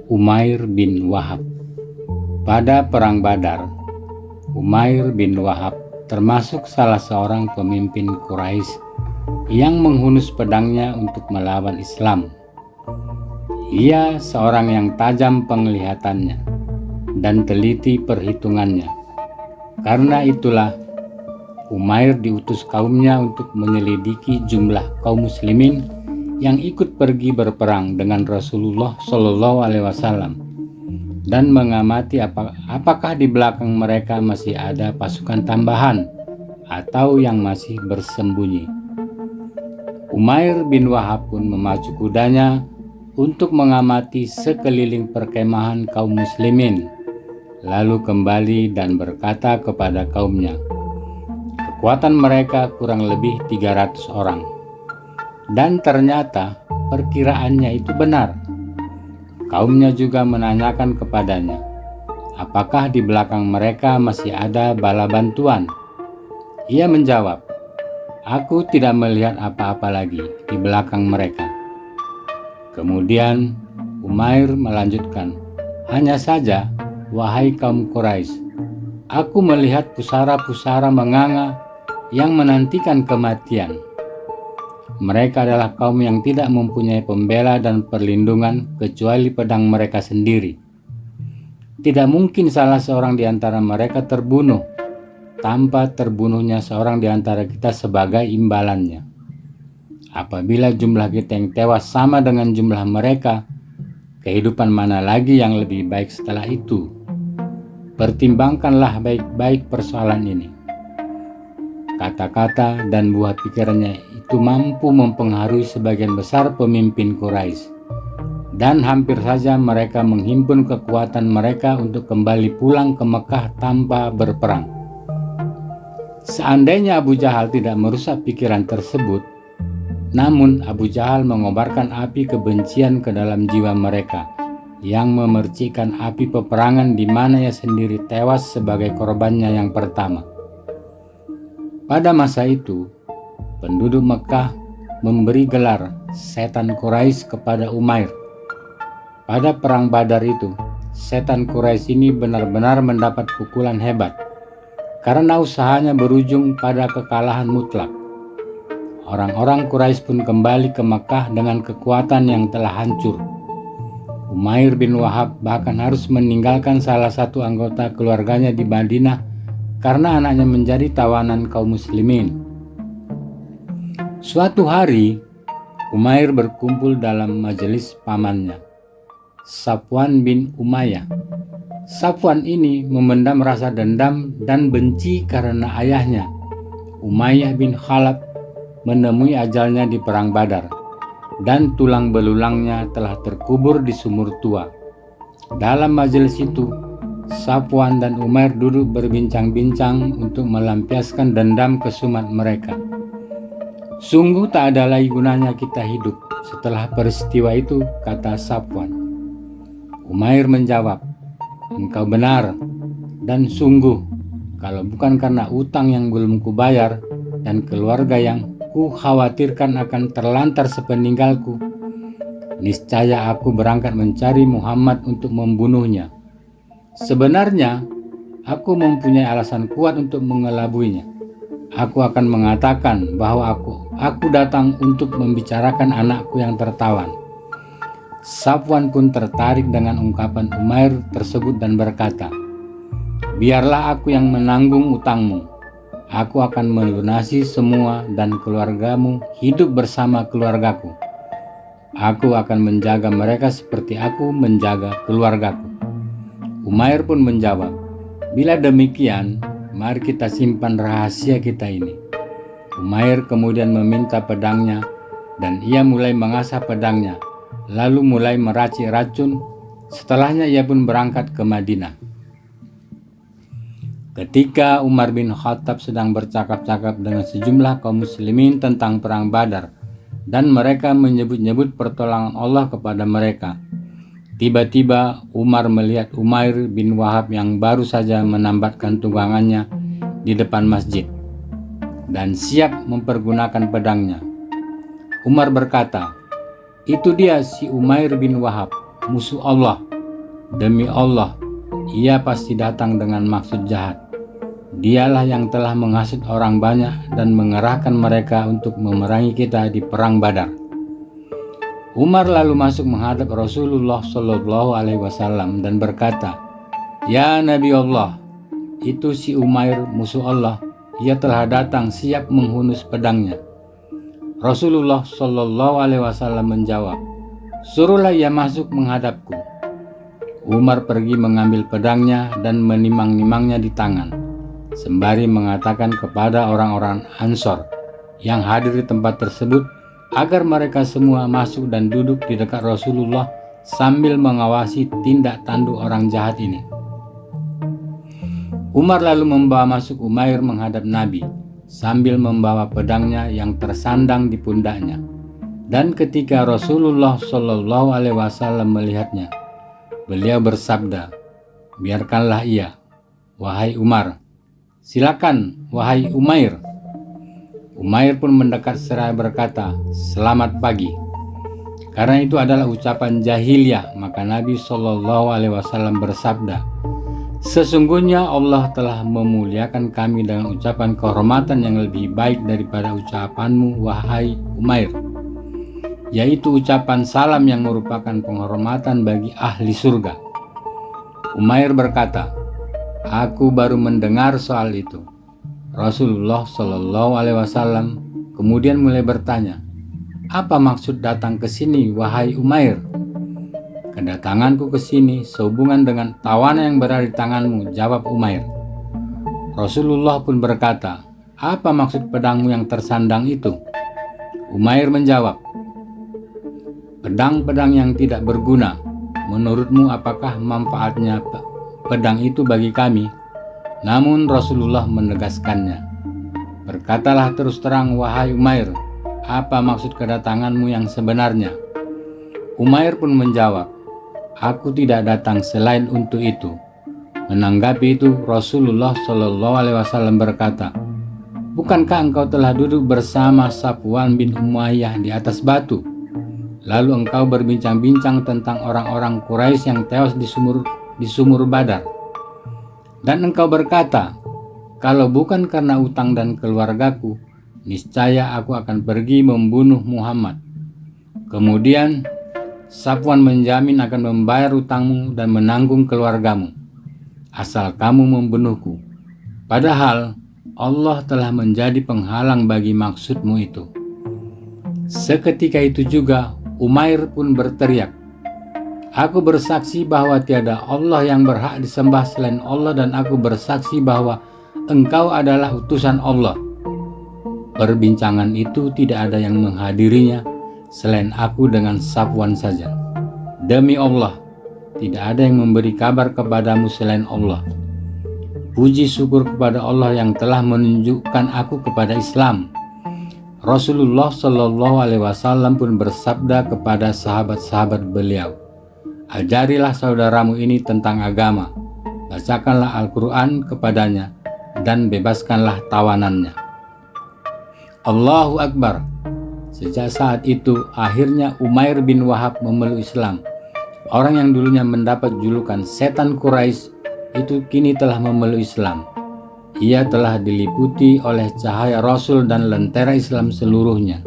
Umair bin Wahab. Pada Perang Badar, Umair bin Wahab termasuk salah seorang pemimpin Quraisy yang menghunus pedangnya untuk melawan Islam. Ia seorang yang tajam penglihatannya dan teliti perhitungannya. Karena itulah Umair diutus kaumnya untuk menyelidiki jumlah kaum muslimin yang ikut pergi berperang dengan Rasulullah Shallallahu Alaihi Wasallam dan mengamati apakah di belakang mereka masih ada pasukan tambahan atau yang masih bersembunyi. Umair bin Wahab pun memacu kudanya untuk mengamati sekeliling perkemahan kaum muslimin, lalu kembali dan berkata kepada kaumnya, kekuatan mereka kurang lebih 300 orang. Dan ternyata perkiraannya itu benar. Kaumnya juga menanyakan kepadanya, apakah di belakang mereka masih ada bala bantuan? Ia menjawab, aku tidak melihat apa-apa lagi di belakang mereka. Kemudian Umair melanjutkan, hanya saja, wahai kaum Quraisy, aku melihat pusara-pusara menganga yang menantikan kematian. Mereka adalah kaum yang tidak mempunyai pembela dan perlindungan kecuali pedang mereka sendiri. Tidak mungkin salah seorang di antara mereka terbunuh tanpa terbunuhnya seorang di antara kita sebagai imbalannya. Apabila jumlah kita yang tewas sama dengan jumlah mereka, kehidupan mana lagi yang lebih baik setelah itu? Pertimbangkanlah baik-baik persoalan ini. Kata-kata dan buah pikirannya itu mampu mempengaruhi sebagian besar pemimpin Quraisy, dan hampir saja mereka menghimpun kekuatan mereka untuk kembali pulang ke Mekah tanpa berperang. Seandainya Abu Jahal tidak merusak pikiran tersebut, namun Abu Jahal mengobarkan api kebencian ke dalam jiwa mereka, yang memercikkan api peperangan di mana ia sendiri tewas sebagai korbannya yang pertama. Pada masa itu, penduduk Mekah memberi gelar setan Quraisy kepada Umair. Pada perang Badar itu, setan Quraisy ini benar-benar mendapat pukulan hebat karena usahanya berujung pada kekalahan mutlak. Orang-orang Quraisy pun kembali ke Mekah dengan kekuatan yang telah hancur. Umair bin Wahab bahkan harus meninggalkan salah satu anggota keluarganya di Madinah karena anaknya menjadi tawanan kaum muslimin. Suatu hari, Umair berkumpul dalam majelis pamannya, Safwan bin Umayyah. Safwan ini memendam rasa dendam dan benci karena ayahnya, Umayyah bin Khalaf, menemui ajalnya di perang Badar, dan tulang belulangnya telah terkubur di sumur tua. Dalam majelis itu, Safwan dan Umair duduk berbincang-bincang untuk melampiaskan dendam kesumat mereka. Sungguh tak ada lagi gunanya kita hidup setelah peristiwa itu, kata Safwan. Umair menjawab, engkau benar, dan sungguh kalau bukan karena utang yang belum kubayar dan keluarga yang ku khawatirkan akan terlantar sepeninggalku, niscaya aku berangkat mencari Muhammad untuk membunuhnya. Sebenarnya, aku mempunyai alasan kuat untuk mengelabuinya. Aku akan mengatakan bahwa aku datang untuk membicarakan anakku yang tertawan. Safwan pun tertarik dengan ungkapan Umair tersebut dan berkata, biarlah aku yang menanggung utangmu. Aku akan melunasi semua dan keluargamu hidup bersama keluargaku. Aku akan menjaga mereka seperti aku menjaga keluargaku. Umair pun menjawab, bila demikian, mari kita simpan rahasia kita ini. Umair kemudian meminta pedangnya dan ia mulai mengasah pedangnya, lalu mulai meracik racun. Setelahnya ia pun berangkat ke Madinah. Ketika Umar bin Khattab sedang bercakap-cakap dengan sejumlah kaum muslimin tentang perang Badar dan mereka menyebut-nyebut pertolongan Allah kepada mereka, tiba-tiba Umar melihat Umair bin Wahab yang baru saja menambatkan tunggangannya di depan masjid dan siap mempergunakan pedangnya. Umar berkata, Itu dia si Umair bin Wahab, musuh Allah. Demi Allah, ia pasti datang dengan maksud jahat. Dialah yang telah menghasut orang banyak dan mengerahkan mereka untuk memerangi kita di perang Badar." Umar lalu masuk menghadap Rasulullah Shallallahu Alaihi Wasallam dan berkata, "Ya Nabi Allah, itu si Umair musuh Allah. Ia telah datang siap menghunus pedangnya." Rasulullah Shallallahu Alaihi Wasallam menjawab, "Suruhlah ia masuk menghadapku." Umar pergi mengambil pedangnya dan menimang-nimangnya di tangan, sembari mengatakan kepada orang-orang Ansor yang hadir di tempat tersebut agar mereka semua masuk dan duduk di dekat Rasulullah sambil mengawasi tindak tanduk orang jahat ini. Umar lalu membawa masuk Umair menghadap Nabi sambil membawa pedangnya yang tersandang di pundaknya. Dan ketika Rasulullah Shallallahu Alaihi Wasallam melihatnya, beliau bersabda, "Biarkanlah ia, wahai Umar. Silakan, wahai Umair." Umair pun mendekat seraya berkata, "Selamat pagi." Karena itu adalah ucapan jahiliyah, maka Nabi Shallallahu Alaihi Wasallam bersabda, "Sesungguhnya Allah telah memuliakan kami dengan ucapan kehormatan yang lebih baik daripada ucapanmu, wahai Umair, yaitu ucapan salam yang merupakan penghormatan bagi ahli surga." Umair berkata, "Aku baru mendengar soal itu." Rasulullah Shallallahu Alaihi Wasallam kemudian mulai bertanya, "Apa maksud datang ke sini, wahai Umair?" "Kedatanganku ke sini sehubungan dengan tawanan yang berada di tanganmu," jawab Umair. Rasulullah pun berkata, "Apa maksud pedangmu yang tersandang itu?" Umair menjawab, "Pedang-pedang yang tidak berguna. Menurutmu apakah manfaatnya pedang itu bagi kami?" Namun Rasulullah menegaskannya, "Berkatalah terus terang, wahai Umair, apa maksud kedatanganmu yang sebenarnya?" Umair pun menjawab, "Aku tidak datang selain untuk itu." Menanggapi itu, Rasulullah Shallallahu Alaihi Wasallam berkata, "Bukankah engkau telah duduk bersama Safwan bin Umayyah di atas batu? Lalu engkau berbincang-bincang tentang orang-orang Quraisy yang tewas di sumur Badar. Dan engkau berkata, kalau bukan karena utang dan keluargaku, niscaya aku akan pergi membunuh Muhammad. Kemudian Safwan menjamin akan membayar utangmu dan menanggung keluargamu, asal kamu membunuhku. Padahal Allah telah menjadi penghalang bagi maksudmu itu." Seketika itu juga Umair pun berteriak, "Aku bersaksi bahwa tiada Allah yang berhak disembah selain Allah, dan aku bersaksi bahwa engkau adalah utusan Allah." Perbincangan itu tidak ada yang menghadirinya selain aku dengan Safwan saja. "Demi Allah, tidak ada yang memberi kabar kepadamu selain Allah. Puji syukur kepada Allah yang telah menunjukkan aku kepada Islam." Rasulullah Shallallahu Alaihi Wasallam pun bersabda kepada sahabat-sahabat beliau, "Ajarilah saudaramu ini tentang agama, bacakanlah Al-Quran kepadanya, dan bebaskanlah tawanannya." Allahu Akbar. Sejak saat itu, akhirnya Umair bin Wahab memeluk Islam. Orang yang dulunya mendapat julukan setan Quraisy itu kini telah memeluk Islam. Ia telah diliputi oleh cahaya Rasul dan lentera Islam seluruhnya,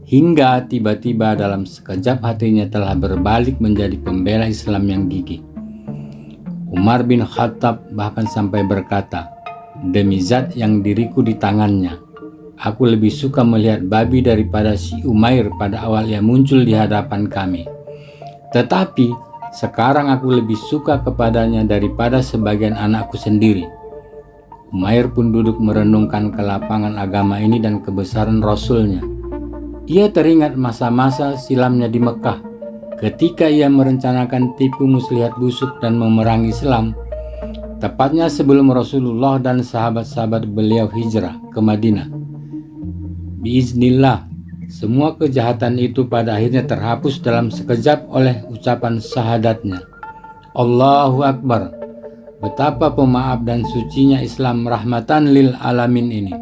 hingga tiba-tiba dalam sekejap hatinya telah berbalik menjadi pembela Islam yang gigih. Umar bin Khattab bahkan sampai berkata, "Demi zat yang diriku di tangannya, aku lebih suka melihat babi daripada si Umair pada awal ia muncul di hadapan kami. Tetapi sekarang aku lebih suka kepadanya daripada sebagian anakku sendiri." Umair pun duduk merenungkan kelapangan agama ini dan kebesaran Rasulnya. Ia teringat masa-masa silamnya di Mekah, ketika ia merencanakan tipu muslihat busuk dan memerangi Islam, tepatnya sebelum Rasulullah dan sahabat-sahabat beliau hijrah ke Madinah. Biiznillah, semua kejahatan itu pada akhirnya terhapus dalam sekejap oleh ucapan syahadatnya. Allahu Akbar. Betapa pemaaf dan sucinya Islam rahmatan lil alamin ini.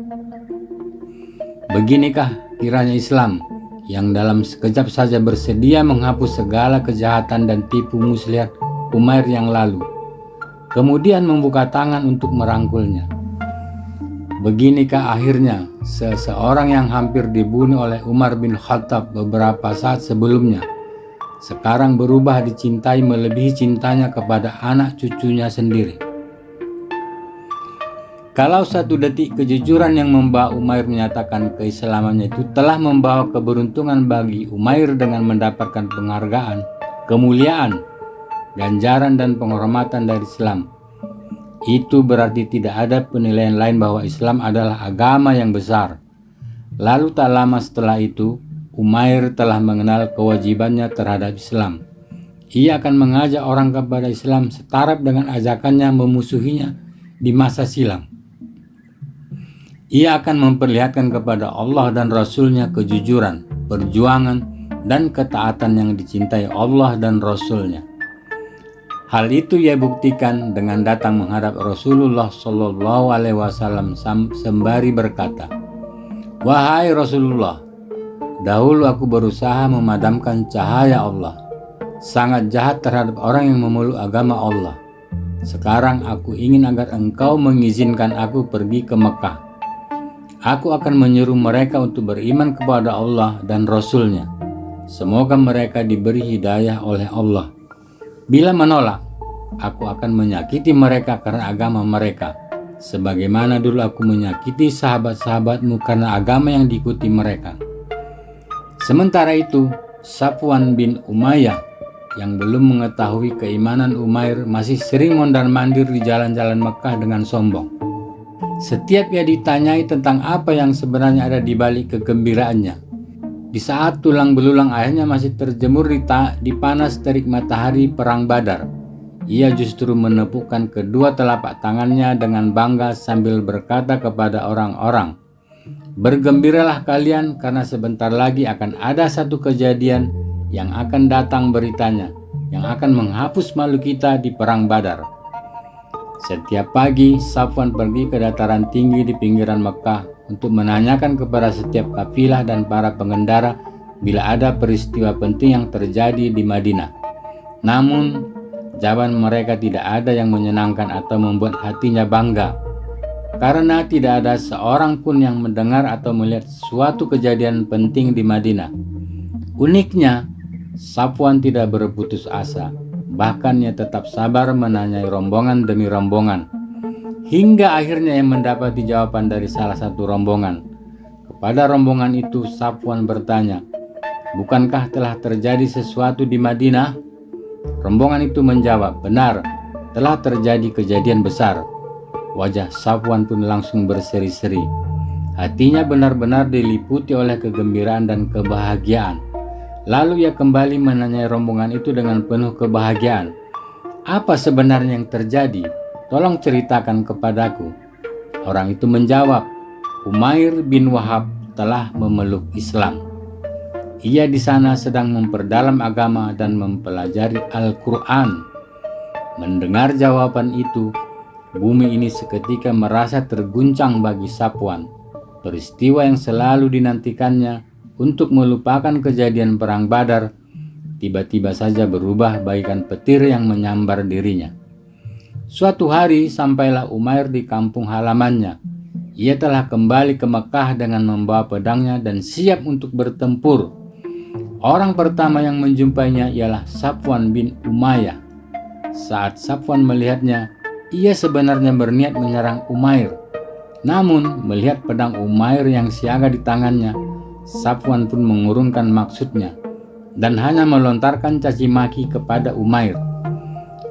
Beginikah kiranya Islam yang dalam sekejap saja bersedia menghapus segala kejahatan dan tipu muslihat Umair yang lalu, kemudian membuka tangan untuk merangkulnya. Beginikah akhirnya seseorang yang hampir dibunuh oleh Umar bin Khattab beberapa saat sebelumnya, sekarang berubah dicintai melebihi cintanya kepada anak cucunya sendiri. Kalau satu detik kejujuran yang membawa Umair menyatakan keislamannya itu telah membawa keberuntungan bagi Umair dengan mendapatkan penghargaan, kemuliaan, ganjaran dan penghormatan dari Islam, itu berarti tidak ada penilaian lain bahwa Islam adalah agama yang besar. Lalu tak lama setelah itu, Umair telah mengenal kewajibannya terhadap Islam. Ia akan mengajak orang kepada Islam setaraf dengan ajakannya memusuhinya di masa silam. Ia akan memperlihatkan kepada Allah dan Rasul-Nya kejujuran, perjuangan, dan ketaatan yang dicintai Allah dan Rasul-Nya. Hal itu ia buktikan dengan datang menghadap Rasulullah Shallallahu Alaihi Wasallam sembari berkata, "Wahai Rasulullah, dahulu aku berusaha memadamkan cahaya Allah. Sangat jahat terhadap orang yang memeluk agama Allah. Sekarang aku ingin agar engkau mengizinkan aku pergi ke Mekah. Aku akan menyuruh mereka untuk beriman kepada Allah dan Rasul-Nya. Semoga mereka diberi hidayah oleh Allah. Bila menolak, aku akan menyakiti mereka karena agama mereka, sebagaimana dulu aku menyakiti sahabat-sahabatmu karena agama yang diikuti mereka." Sementara itu, Safwan bin Umayyah yang belum mengetahui keimanan Umair masih sering mondar-mandir di jalan-jalan Mekah dengan sombong. Setiap ia ditanyai tentang apa yang sebenarnya ada di balik kegembiraannya, di saat tulang belulang ayahnya masih terjemur di panas terik matahari perang Badar, ia justru menepukkan kedua telapak tangannya dengan bangga sambil berkata kepada orang-orang, "Bergembiralah kalian karena sebentar lagi akan ada satu kejadian yang akan datang beritanya, yang akan menghapus malu kita di perang Badar." Setiap pagi, Safwan pergi ke dataran tinggi di pinggiran Mekah untuk menanyakan kepada setiap kafilah dan para pengendara bila ada peristiwa penting yang terjadi di Madinah. Namun, jawaban mereka tidak ada yang menyenangkan atau membuat hatinya bangga, karena tidak ada seorang pun yang mendengar atau melihat suatu kejadian penting di Madinah. Uniknya, Safwan tidak berputus asa. Bahkan ia tetap sabar menanyai rombongan demi rombongan, hingga akhirnya ia mendapati jawaban dari salah satu rombongan. Kepada rombongan itu Safwan bertanya, "Bukankah telah terjadi sesuatu di Madinah?" Rombongan itu menjawab, "Benar, telah terjadi kejadian besar." Wajah Safwan pun langsung berseri-seri. Hatinya benar-benar diliputi oleh kegembiraan dan kebahagiaan. Lalu ia kembali menanyai rombongan itu dengan penuh kebahagiaan, "Apa sebenarnya yang terjadi? Tolong ceritakan kepadaku." Orang itu menjawab, "Umair bin Wahab telah memeluk Islam. Ia di sana sedang memperdalam agama dan mempelajari Al-Quran." Mendengar jawaban itu, bumi ini seketika merasa terguncang bagi Safwan. Peristiwa yang selalu dinantikannya untuk melupakan kejadian perang Badar tiba-tiba saja berubah bagaikan petir yang menyambar dirinya. Suatu hari sampailah Umair di kampung halamannya. Ia telah kembali ke Mekah dengan membawa pedangnya dan siap untuk bertempur. Orang pertama yang menjumpainya ialah Safwan bin Umayyah. Saat Safwan melihatnya, ia sebenarnya berniat menyerang Umair. Namun melihat pedang Umair yang siaga di tangannya, Safwan pun mengurungkan maksudnya dan hanya melontarkan caci maki kepada Umair.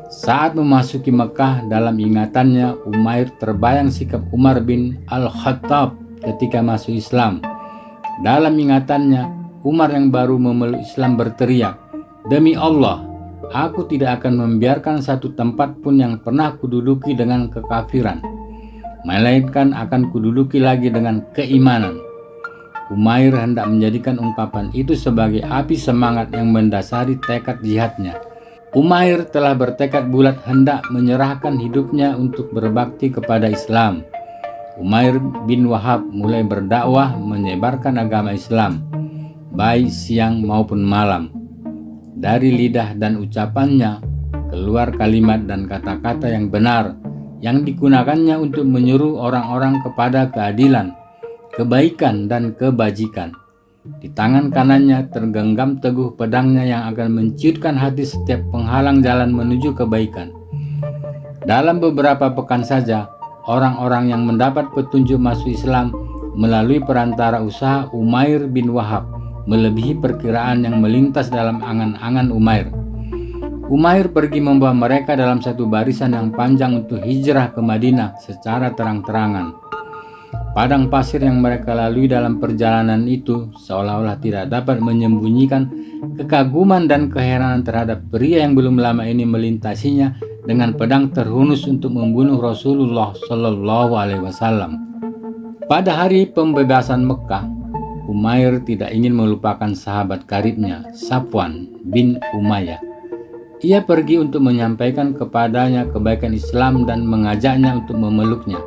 Saat memasuki Mekah, dalam ingatannya Umair terbayang sikap Umar bin Al-Khattab ketika masuk Islam. Dalam ingatannya, Umar yang baru memeluk Islam berteriak, "Demi Allah, aku tidak akan membiarkan satu tempat pun yang pernah kududuki dengan kekafiran, melainkan akan kududuki lagi dengan keimanan." Umair hendak menjadikan ungkapan itu sebagai api semangat yang mendasari tekad jihadnya. Umair telah bertekad bulat hendak menyerahkan hidupnya untuk berbakti kepada Islam. Umair bin Wahab mulai berdakwah menyebarkan agama Islam. baik siang maupun malam. Dari lidah dan ucapannya keluar kalimat dan kata-kata yang benar, yang digunakannya untuk menyuruh orang-orang kepada keadilan, kebaikan, dan kebajikan. Di tangan kanannya tergenggam teguh pedangnya yang akan menciutkan hati setiap penghalang jalan menuju kebaikan. Dalam beberapa pekan saja, orang-orang yang mendapat petunjuk masuk Islam melalui perantara usaha Umair bin Wahab melebihi perkiraan yang melintas dalam angan-angan Umair. Umair pergi membawa mereka dalam satu barisan yang panjang untuk hijrah ke Madinah secara terang-terangan. Padang pasir yang mereka lalui dalam perjalanan itu seolah-olah tidak dapat menyembunyikan kekaguman dan keheranan terhadap pria yang belum lama ini melintasinya dengan pedang terhunus untuk membunuh Rasulullah Shallallahu Alaihi Wasallam. Pada hari pembebasan Mekah, Umair tidak ingin melupakan sahabat karibnya, Safwan bin Umayyah. Ia pergi untuk menyampaikan kepadanya kebaikan Islam dan mengajaknya untuk memeluknya.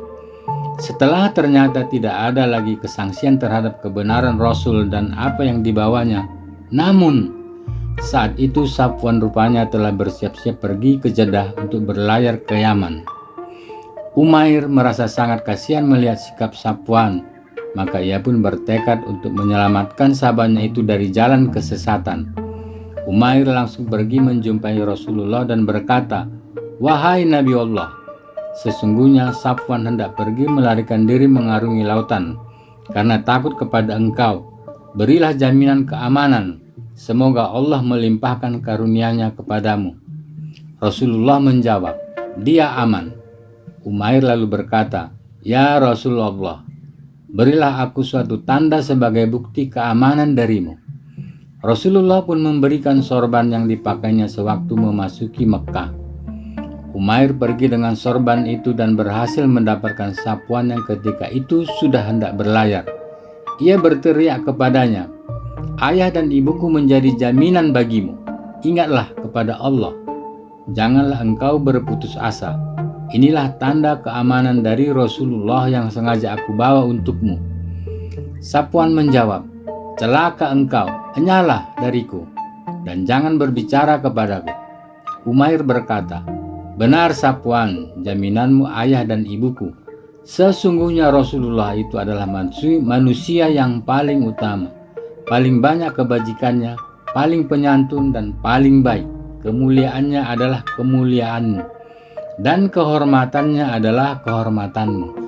Setelah ternyata tidak ada lagi kesangsian terhadap kebenaran Rasul dan apa yang dibawanya, namun saat itu Safwan rupanya telah bersiap-siap pergi ke Jeddah untuk berlayar ke Yaman. Umair merasa sangat kasihan melihat sikap Safwan, maka ia pun bertekad untuk menyelamatkan sahabatnya itu dari jalan kesesatan. Umair langsung pergi menjumpai Rasulullah dan berkata, "Wahai Nabi Allah, sesungguhnya Safwan hendak pergi melarikan diri mengarungi lautan karena takut kepada engkau. Berilah jaminan keamanan. Semoga Allah melimpahkan karunia-Nya kepadamu." Rasulullah menjawab, "Dia aman." Umair lalu berkata, "Ya Rasulullah, berilah aku suatu tanda sebagai bukti keamanan darimu." Rasulullah pun memberikan sorban yang dipakainya sewaktu memasuki Mekah. Umair pergi dengan sorban itu dan berhasil mendapatkan Safwan yang ketika itu sudah hendak berlayar. Ia berteriak kepadanya, "Ayah dan ibuku menjadi jaminan bagimu. Ingatlah kepada Allah. Janganlah engkau berputus asa. Inilah tanda keamanan dari Rasulullah yang sengaja aku bawa untukmu." Safwan menjawab, "Celaka engkau, enyalah dariku, dan jangan berbicara kepadaku." Umair berkata, "Benar Safwan, jaminanmu ayah dan ibuku. Sesungguhnya Rasulullah itu adalah manusia yang paling utama, paling banyak kebajikannya, paling penyantun dan paling baik. Kemuliaannya adalah kemuliaanmu, dan kehormatannya adalah kehormatanmu.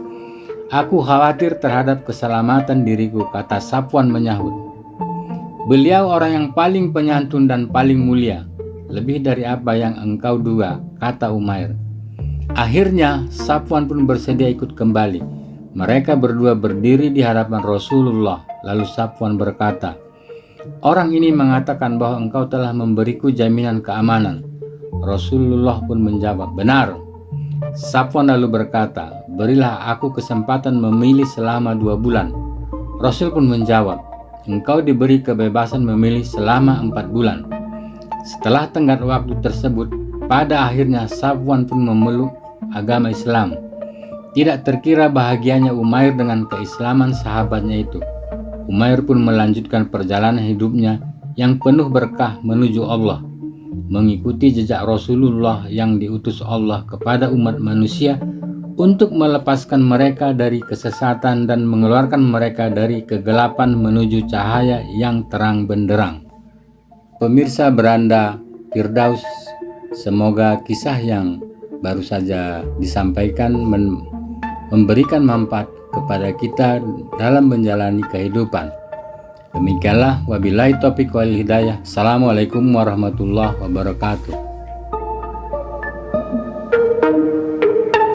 Aku khawatir terhadap keselamatan diriku," kata Safwan menyahut. "Beliau orang yang paling penyantun dan paling mulia, lebih dari apa yang engkau duga," kata Umair. Akhirnya Safwan pun bersedia ikut kembali. Mereka berdua berdiri di hadapan Rasulullah. Lalu Safwan berkata, "Orang ini mengatakan bahwa engkau telah memberiku jaminan keamanan." Rasulullah pun menjawab, "Benar." Safwan lalu berkata, "Berilah aku kesempatan memilih selama 2 bulan." Rasul pun menjawab, "Engkau diberi kebebasan memilih selama 4 bulan." Setelah tenggat waktu tersebut, pada akhirnya Safwan pun memeluk agama Islam. Tidak terkira bahagianya Umair dengan keislaman sahabatnya itu. Umair pun melanjutkan perjalanan hidupnya yang penuh berkah menuju Allah, mengikuti jejak Rasulullah yang diutus Allah kepada umat manusia untuk melepaskan mereka dari kesesatan dan mengeluarkan mereka dari kegelapan menuju cahaya yang terang benderang. Pemirsa beranda Firdaus, semoga kisah yang baru saja disampaikan memberikan manfaat kepada kita dalam menjalani kehidupan. Demikianlah, wabillahi taufiq wal hidayah. Assalamualaikum warahmatullahi wabarakatuh.